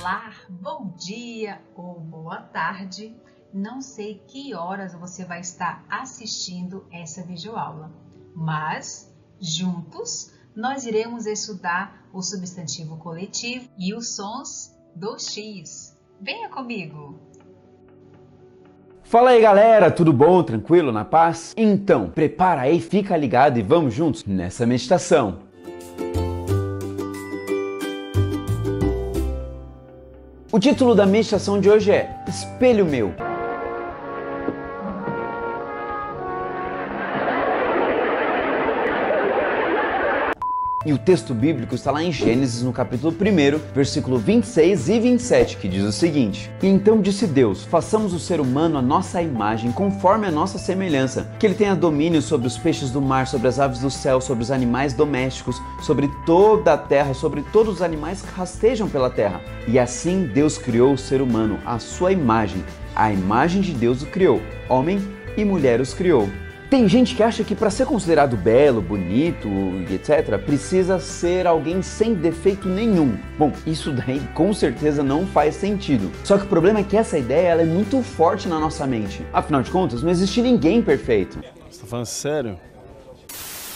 Olá, bom dia ou boa tarde. Não sei que horas você vai estar assistindo essa videoaula, mas juntos nós iremos estudar o substantivo coletivo e os sons do X. Venha comigo! Fala aí galera, tudo bom? Tranquilo? Na paz? Então, prepara aí, fica ligado e vamos juntos nessa meditação. O título da meditação de hoje é Espelho Meu. E o texto bíblico está lá em Gênesis, no capítulo 1, versículo 26 e 27, que diz o seguinte: E então disse Deus, façamos o ser humano à nossa imagem, conforme a nossa semelhança, que ele tenha domínio sobre os peixes do mar, sobre as aves do céu, sobre os animais domésticos, sobre toda a terra, sobre todos os animais que rastejam pela terra. E assim Deus criou o ser humano à sua imagem. A imagem de Deus o criou, homem e mulher os criou. Tem gente que acha que para ser considerado belo, bonito, etc., precisa ser alguém sem defeito nenhum. Bom, isso daí com certeza não faz sentido. Só que o problema é que essa ideia ela é muito forte na nossa mente. Afinal de contas, não existe ninguém perfeito. Você tá falando sério?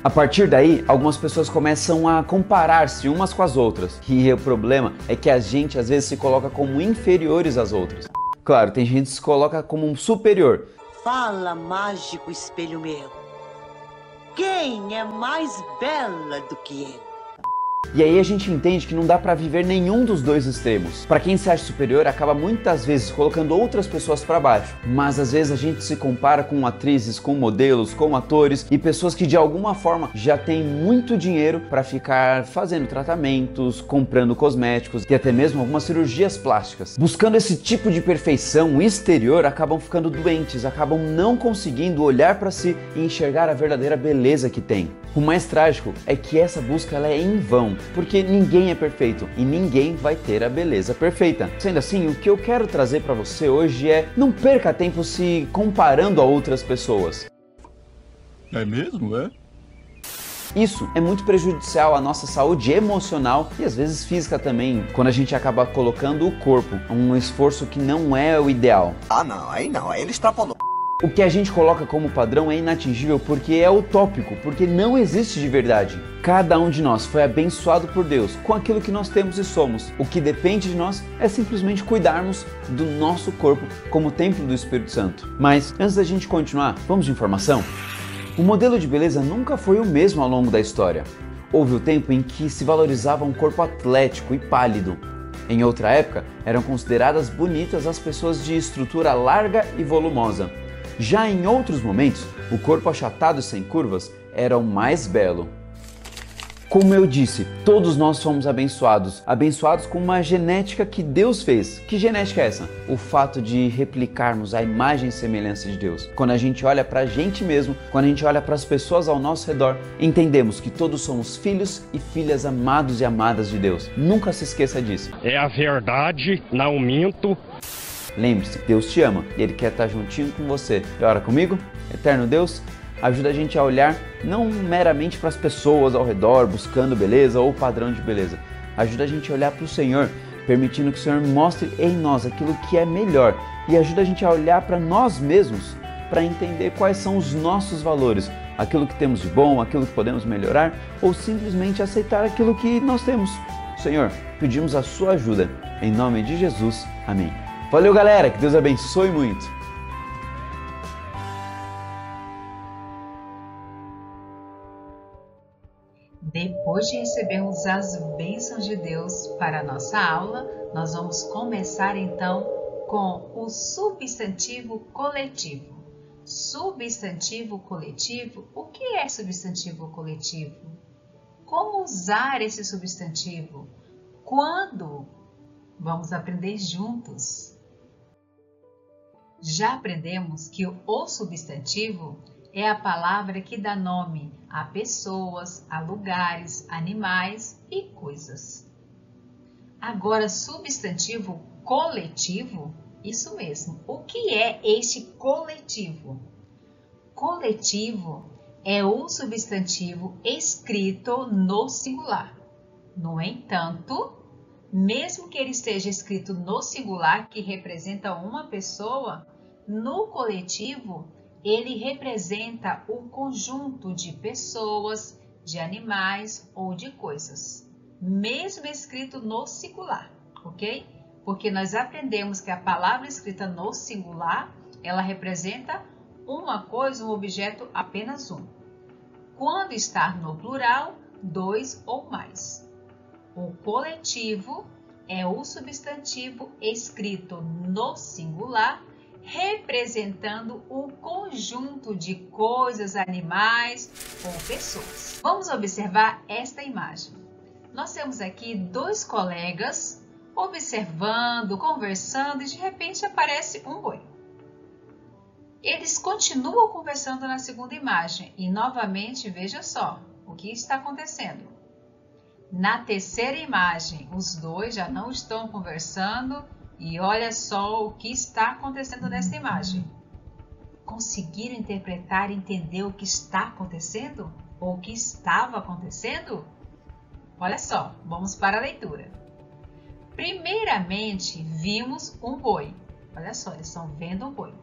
A partir daí, algumas pessoas começam a comparar-se umas com as outras. E o problema é que a gente às vezes se coloca como inferiores às outras. Claro, tem gente que se coloca como um superior. Fala, mágico espelho meu. Quem é mais bela do que ele? E aí a gente entende que não dá pra viver nenhum dos dois extremos. Pra quem se acha superior, acaba muitas vezes colocando outras pessoas pra baixo. Mas às vezes a gente se compara com atrizes, com modelos, com atores e pessoas que de alguma forma já têm muito dinheiro pra ficar fazendo tratamentos, comprando cosméticos e até mesmo algumas cirurgias plásticas. Buscando esse tipo de perfeição exterior, acabam ficando doentes, acabam não conseguindo olhar pra si e enxergar a verdadeira beleza que tem. O mais trágico é que essa busca ela é em vão, porque ninguém é perfeito e ninguém vai ter a beleza perfeita. Sendo assim, o que eu quero trazer para você hoje é: não perca tempo se comparando a outras pessoas. É mesmo, é? Isso é muito prejudicial à nossa saúde emocional e às vezes física também, quando a gente acaba colocando o corpo a um esforço que não é o ideal. Ah não, aí ele extrapolou. O que a gente coloca como padrão é inatingível porque é utópico, porque não existe de verdade. Cada um de nós foi abençoado por Deus com aquilo que nós temos e somos. O que depende de nós é simplesmente cuidarmos do nosso corpo como templo do Espírito Santo. Mas antes da gente continuar, vamos de informação? O modelo de beleza nunca foi o mesmo ao longo da história. Houve o tempo em que se valorizava um corpo atlético e pálido. Em outra época, eram consideradas bonitas as pessoas de estrutura larga e volumosa. Já em outros momentos, o corpo achatado e sem curvas era o mais belo. Como eu disse, todos nós somos abençoados com uma genética que Deus fez. Que genética é essa? O fato de replicarmos a imagem e semelhança de Deus. Quando a gente olha para a gente mesmo, quando a gente olha para as pessoas ao nosso redor, entendemos que todos somos filhos e filhas amados e amadas de Deus. Nunca se esqueça disso. É a verdade, não minto. Lembre-se, Deus te ama e Ele quer estar juntinho com você. Ora comigo? Eterno Deus, ajuda a gente a olhar não meramente para as pessoas ao redor, buscando beleza ou padrão de beleza. Ajuda a gente a olhar para o Senhor, permitindo que o Senhor mostre em nós aquilo que é melhor. E ajuda a gente a olhar para nós mesmos, para entender quais são os nossos valores. Aquilo que temos de bom, aquilo que podemos melhorar, ou simplesmente aceitar aquilo que nós temos. Senhor, pedimos a sua ajuda. Em nome de Jesus, amém. Valeu galera, que Deus abençoe muito! Depois de recebermos as bênçãos de Deus para a nossa aula, nós vamos começar então com o substantivo coletivo. Substantivo coletivo, o que é substantivo coletivo? Como usar esse substantivo? Quando? Vamos aprender juntos. Já aprendemos que o substantivo é a palavra que dá nome a pessoas, a lugares, animais e coisas. Agora, substantivo coletivo, isso mesmo. O que é este coletivo? Coletivo é um substantivo escrito no singular. No entanto, Mesmo que ele esteja escrito no singular, que representa uma pessoa, no coletivo, ele representa um conjunto de pessoas, de animais ou de coisas. Mesmo escrito no singular, ok? Porque nós aprendemos que a palavra escrita no singular, ela representa uma coisa, um objeto, apenas um. Quando está no plural, dois ou mais. O coletivo é o substantivo escrito no singular, representando um conjunto de coisas, animais ou pessoas. Vamos observar esta imagem. Nós temos aqui dois colegas observando, conversando e de repente aparece um boi. Eles continuam conversando na segunda imagem e novamente veja só o que está acontecendo. Na terceira imagem, os dois já não estão conversando e olha só o que está acontecendo nessa imagem. Conseguiram interpretar e entender o que está acontecendo? Ou o que estava acontecendo? Olha só, vamos para a leitura. Primeiramente, vimos um boi. Olha só, eles estão vendo um boi.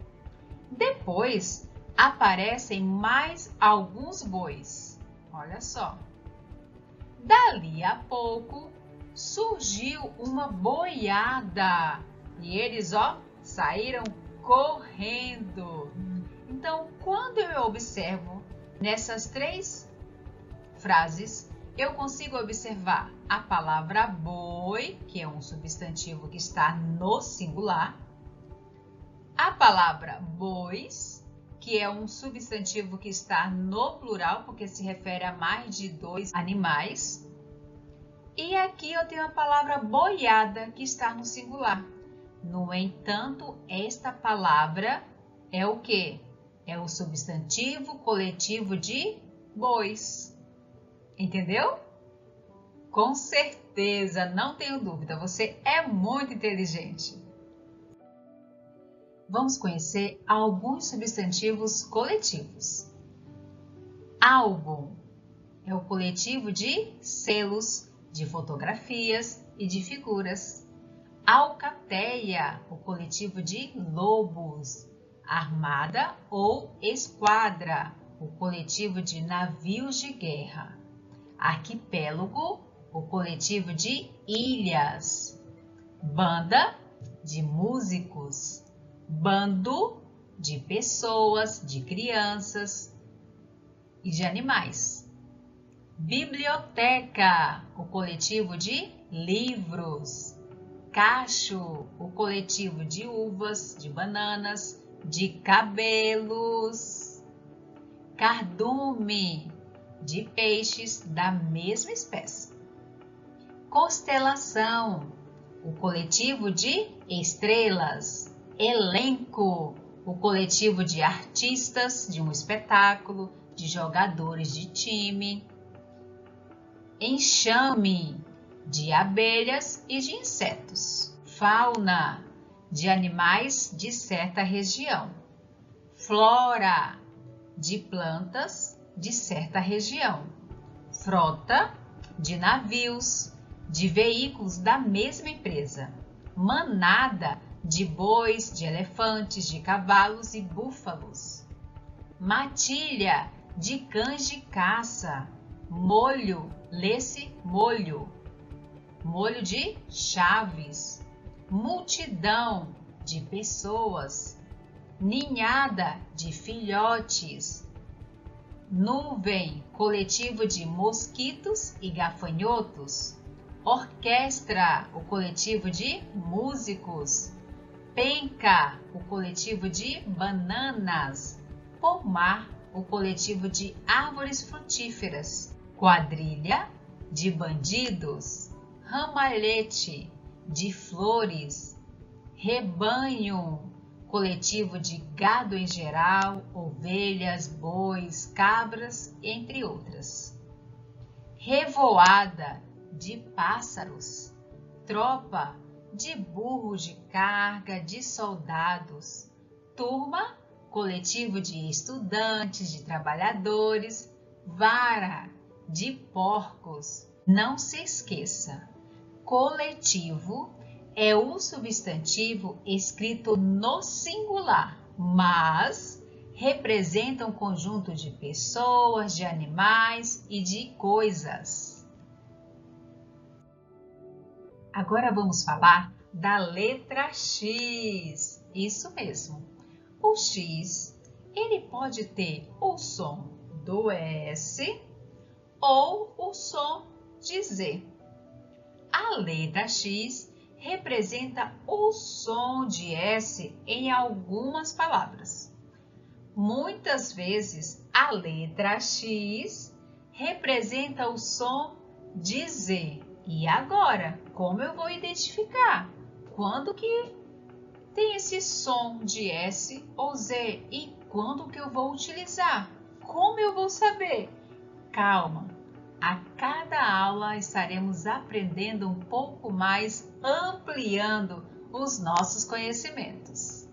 Depois, aparecem mais alguns bois. Olha só. Dali a pouco, surgiu uma boiada. E eles, saíram correndo. Então, quando eu observo nessas três frases, eu consigo observar a palavra boi, que é um substantivo que está no singular, a palavra bois, que é um substantivo que está no plural, porque se refere a mais de dois animais, e aqui eu tenho a palavra boiada, que está no singular. No entanto, esta palavra é o quê? É o substantivo coletivo de bois. Entendeu? Com certeza, não tenho dúvida, você é muito inteligente. Vamos conhecer alguns substantivos coletivos. Álbum é o coletivo de selos, de fotografias e de figuras. Alcateia, o coletivo de lobos. Armada ou esquadra, o coletivo de navios de guerra. Arquipélago, o coletivo de ilhas. Banda, de músicos. Bando, de pessoas, de crianças e de animais. Biblioteca, o coletivo de livros. Cacho, o coletivo de uvas, de bananas, de cabelos. Cardume, de peixes da mesma espécie. Constelação, o coletivo de estrelas. Elenco, o coletivo de artistas de um espetáculo, de jogadores de time. Enxame, de abelhas e de insetos. Fauna, de animais de certa região. Flora, de plantas de certa região. Frota, de navios, de veículos da mesma empresa. Manada, de bois, de elefantes, de cavalos e búfalos. Matilha, de cães de caça. Molho, lê-se molho. Molho de chaves. Multidão, de pessoas. Ninhada, de filhotes. Nuvem, coletivo de mosquitos e gafanhotos. Orquestra, o coletivo de músicos. Penca, o coletivo de bananas. Pomar, o coletivo de árvores frutíferas. Quadrilha, de bandidos. Ramalhete, de flores. Rebanho, coletivo de gado em geral, ovelhas, bois, cabras, entre outras. Revoada, de pássaros. Tropa, de burros de carga, de soldados. Turma, coletivo de estudantes, de trabalhadores. Vara, de porcos. Não se esqueça, coletivo é o substantivo escrito no singular, mas representa um conjunto de pessoas, de animais e de coisas. Agora vamos falar da letra X. Isso mesmo. O X, ele pode ter o som do S ou o som de Z. A letra X representa o som de S em algumas palavras. Muitas vezes, a letra X representa o som de Z. E agora, como eu vou identificar? Quando que tem esse som de S ou Z? E quando que eu vou utilizar? Como eu vou saber? Calma! A cada aula estaremos aprendendo um pouco mais, ampliando os nossos conhecimentos.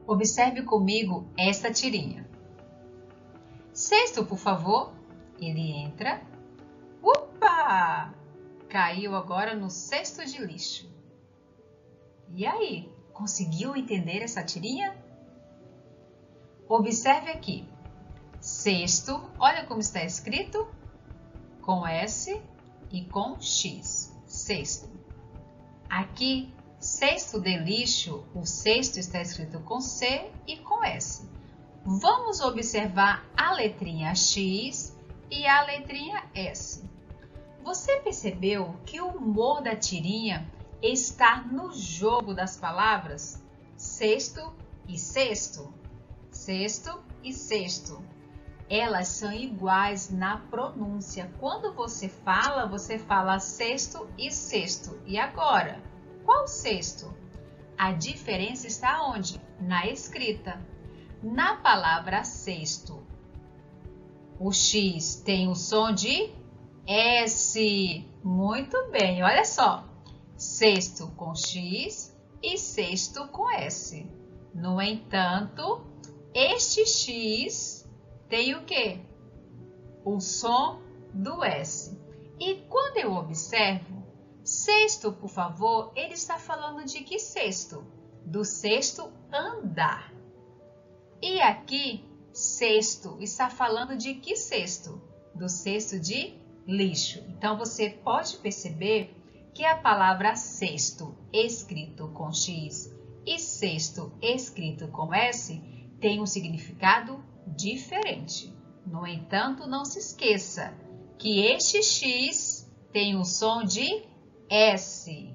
Observe comigo esta tirinha. Sexto, por favor. Ele entra. Opa! Caiu agora no cesto de lixo. E aí, conseguiu entender essa tirinha? Observe aqui. Cesto, olha como está escrito, com S e com X, cesto. Aqui, cesto de lixo, o cesto está escrito com C e com S. Vamos observar a letrinha X e a letrinha S. Você percebeu que o humor da tirinha está no jogo das palavras cesto e cesto? Cesto e cesto. Elas são iguais na pronúncia. Quando você fala cesto e cesto. E agora, qual cesto? A diferença está onde? Na escrita. Na palavra cesto, o X tem o som de S. Muito bem, olha só. Cesto com X e cesto com S. No entanto, este X tem o quê? O som do S. E quando eu observo, cesto, por favor, ele está falando de que cesto? Do cesto andar. E aqui, cesto, está falando de que cesto? Do cesto de lixo. Então, você pode perceber que a palavra cesto, escrito com X, e cesto, escrito com S, tem um significado diferente. No entanto, não se esqueça que este X tem o som de S.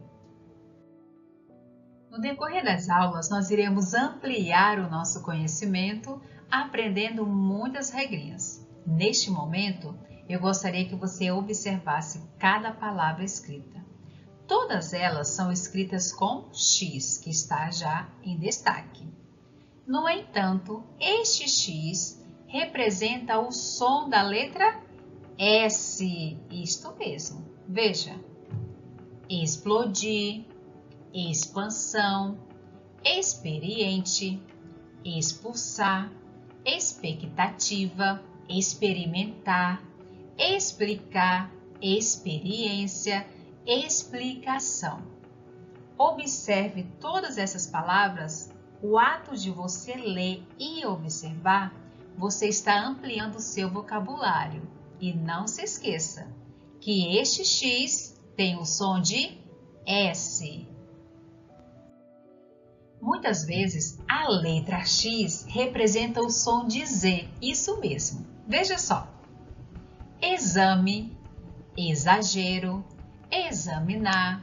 No decorrer das aulas, nós iremos ampliar o nosso conhecimento, aprendendo muitas regrinhas. Neste momento, eu gostaria que você observasse cada palavra escrita. Todas elas são escritas com X, que está já em destaque. No entanto, este X representa o som da letra S. Isto mesmo. Veja. Explodir, expansão, experiente, expulsar, expectativa, experimentar, explicar, experiência, explicação. Observe todas essas palavras. O ato de você ler e observar, você está ampliando o seu vocabulário. E não se esqueça que este X tem o som de S. Muitas vezes, a letra X representa o som de Z. Isso mesmo. Veja só. Exame, exagero, examinar,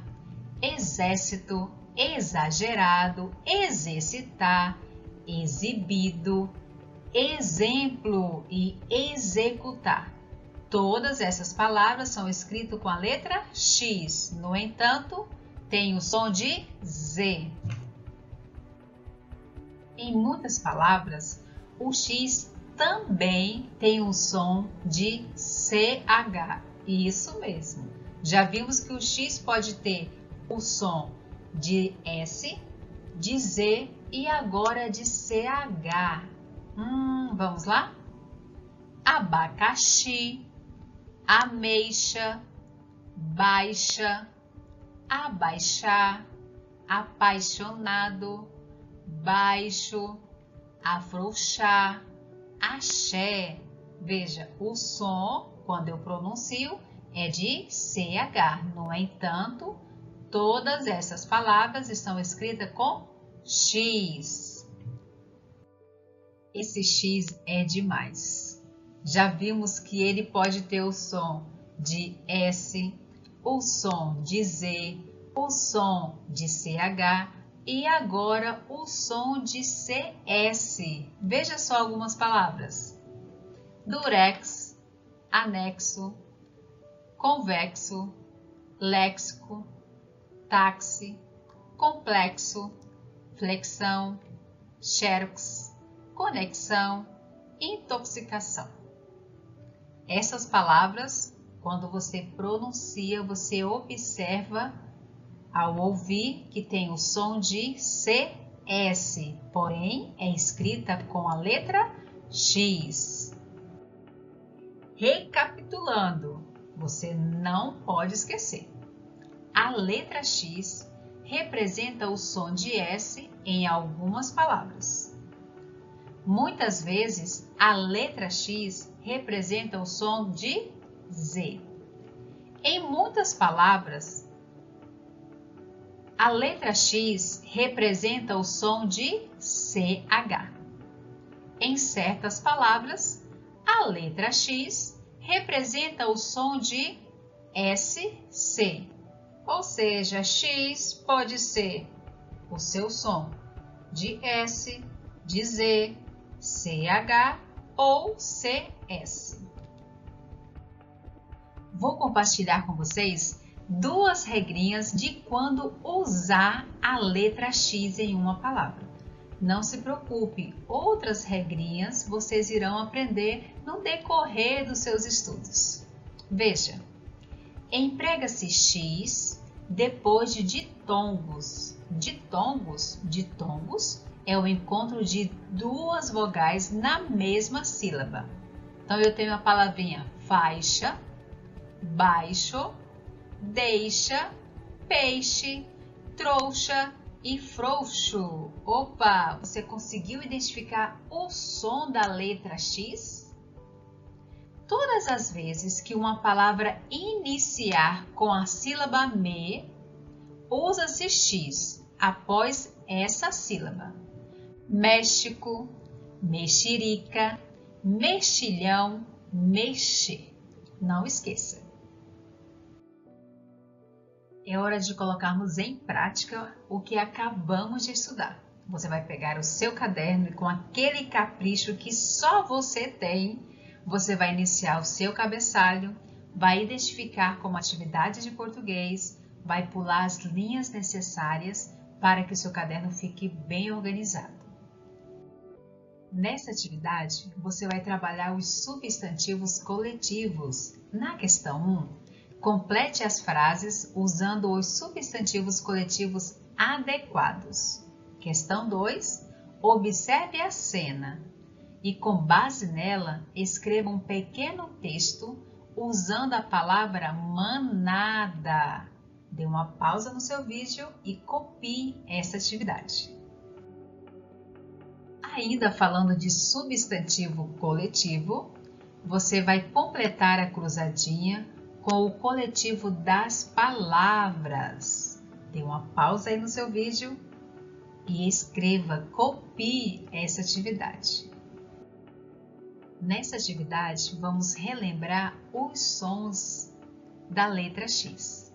exército, exagerado, exercitar, exibido, exemplo e executar. Todas essas palavras são escritas com a letra X. No entanto, tem o som de Z. Em muitas palavras, o X também tem o som de CH. Isso mesmo. Já vimos que o X pode ter o som de S, de Z e agora de CH. Vamos lá? Abacaxi, ameixa, baixa, abaixar, apaixonado, baixo, afrouxar, axé. Veja, o som, quando eu pronuncio, é de CH. No entanto, todas essas palavras estão escritas com X. Esse X é demais. Já vimos que ele pode ter o som de S, o som de Z, o som de CH e agora o som de CS. Veja só algumas palavras: durex, anexo, convexo, léxico, táxi, complexo, flexão, xerox, conexão, intoxicação. Essas palavras, quando você pronuncia, você observa ao ouvir que tem o som de CS, porém é escrita com a letra X. Recapitulando, você não pode esquecer. A letra X representa o som de S em algumas palavras. Muitas vezes, a letra X representa o som de Z. Em muitas palavras, a letra X representa o som de CH. Em certas palavras, a letra X representa o som de SC. Ou seja, X pode ser o seu som de S, de Z, CH ou CS. Vou compartilhar com vocês duas regrinhas de quando usar a letra X em uma palavra. Não se preocupe, outras regrinhas vocês irão aprender no decorrer dos seus estudos. Veja, emprega-se X depois de ditongos. Ditongos é o encontro de duas vogais na mesma sílaba. Então, eu tenho a palavrinha faixa, baixo, deixa, peixe, trouxa e frouxo. Opa, você conseguiu identificar o som da letra X? Todas as vezes que uma palavra iniciar com a sílaba me, usa-se X após essa sílaba. México, mexerica, mexilhão, mexer. Não esqueça. É hora de colocarmos em prática o que acabamos de estudar. Você vai pegar o seu caderno e com aquele capricho que só você tem, você vai iniciar o seu cabeçalho, vai identificar como atividade de português, vai pular as linhas necessárias para que o seu caderno fique bem organizado. Nessa atividade, você vai trabalhar os substantivos coletivos. Na questão 1, complete as frases usando os substantivos coletivos adequados. Questão 2, observe a cena e, com base nela, escreva um pequeno texto usando a palavra manada. Dê uma pausa no seu vídeo e copie essa atividade. Ainda falando de substantivo coletivo, você vai completar a cruzadinha com o coletivo das palavras. Dê uma pausa aí no seu vídeo e escreva, copie essa atividade. Nessa atividade, vamos relembrar os sons da letra X.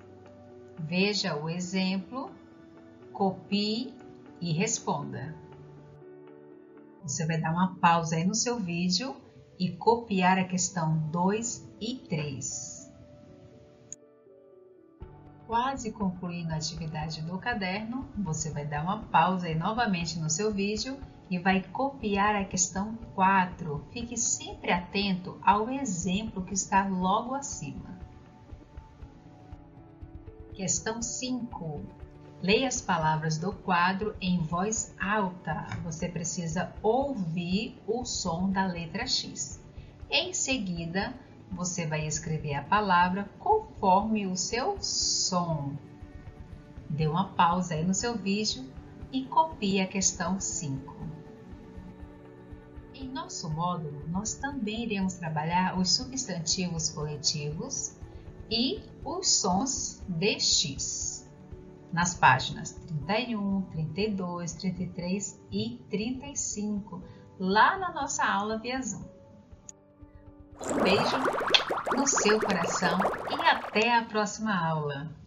Veja o exemplo, copie e responda. Você vai dar uma pausa aí no seu vídeo e copiar a questão 2 e 3. Quase concluindo a atividade do caderno, você vai dar uma pausa aí novamente no seu vídeo e vai copiar a questão 4. Fique sempre atento ao exemplo que está logo acima. Questão 5. Leia as palavras do quadro em voz alta. Você precisa ouvir o som da letra X. Em seguida, você vai escrever a palavra conforme conforme o seu som. Dê uma pausa aí no seu vídeo e copie a questão 5. Em nosso módulo, nós também iremos trabalhar os substantivos coletivos e os sons de X, nas páginas 31, 32, 33 e 35, lá na nossa aula via Zoom. Um beijo no seu coração e até a próxima aula!